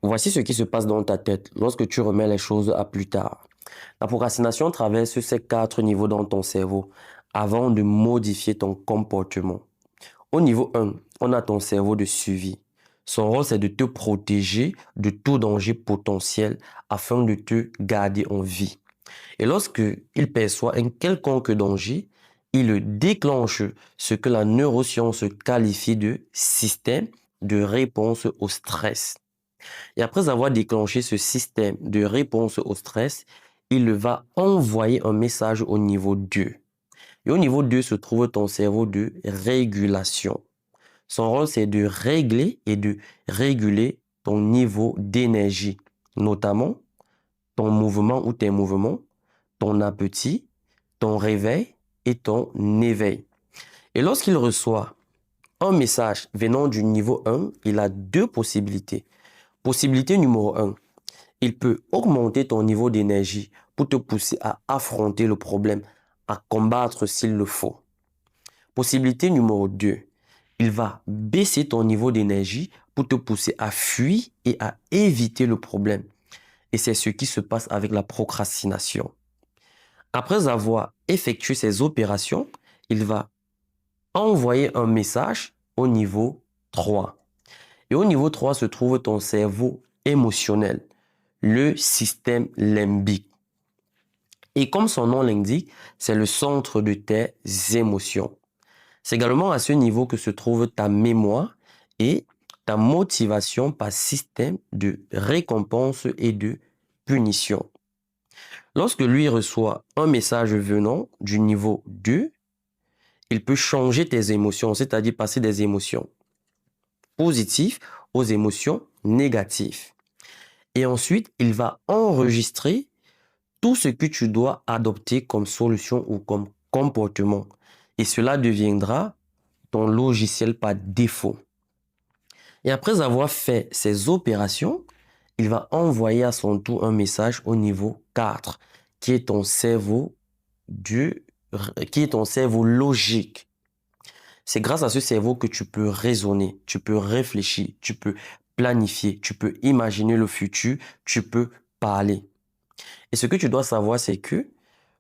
Voici ce qui se passe dans ta tête lorsque tu remets les choses à plus tard. La procrastination traverse ces 4 niveaux dans ton cerveau avant de modifier ton comportement. Au niveau 1, on a ton cerveau de suivi. Son rôle, c'est de te protéger de tout danger potentiel afin de te garder en vie. Et lorsque il perçoit un quelconque danger, il déclenche ce que la neuroscience qualifie de système de réponse au stress. Et après avoir déclenché ce système de réponse au stress, il va envoyer un message au niveau 2. Et au niveau 2 se trouve ton cerveau de régulation. Son rôle, c'est de régler et de réguler ton niveau d'énergie, notamment ton mouvement ou tes mouvements, ton appétit, ton réveil et ton éveil. Et lorsqu'il reçoit un message venant du niveau 1, il a 2 possibilités. Possibilité numéro 1, il peut augmenter ton niveau d'énergie pour te pousser à affronter le problème, à combattre s'il le faut. Possibilité numéro 2, il va baisser ton niveau d'énergie pour te pousser à fuir et à éviter le problème. Et c'est ce qui se passe avec la procrastination. Après avoir effectué ces opérations, il va envoyer un message au niveau 3. Et au niveau 3 se trouve ton cerveau émotionnel, le système limbique. Et comme son nom l'indique, c'est le centre de tes émotions. C'est également à ce niveau que se trouve ta mémoire et ta motivation par système de récompense et de punition. Lorsque lui reçoit un message venant du niveau 2, il peut changer tes émotions, c'est-à-dire passer des émotions positives aux émotions négatives. Et ensuite, il va enregistrer tout ce que tu dois adopter comme solution ou comme comportement. Et cela deviendra ton logiciel par défaut. Et après avoir fait ces opérations, il va envoyer à son tour un message au niveau 4, qui est ton cerveau logique. C'est grâce à ce cerveau que tu peux raisonner, tu peux réfléchir, tu peux planifier, tu peux imaginer le futur, tu peux parler. Et ce que tu dois savoir, c'est que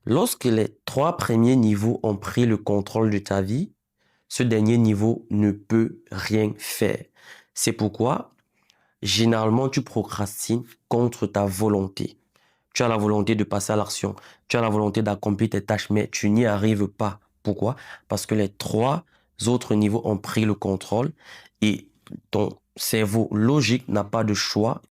lorsque les 3 premiers niveaux ont pris le contrôle de ta vie, ce dernier niveau ne peut rien faire. C'est pourquoi, généralement, tu procrastines contre ta volonté. Tu as la volonté de passer à l'action. Tu as la volonté d'accomplir tes tâches, mais tu n'y arrives pas. Pourquoi? Parce que les 3 autres niveaux ont pris le contrôle et ton cerveau logique n'a pas de choix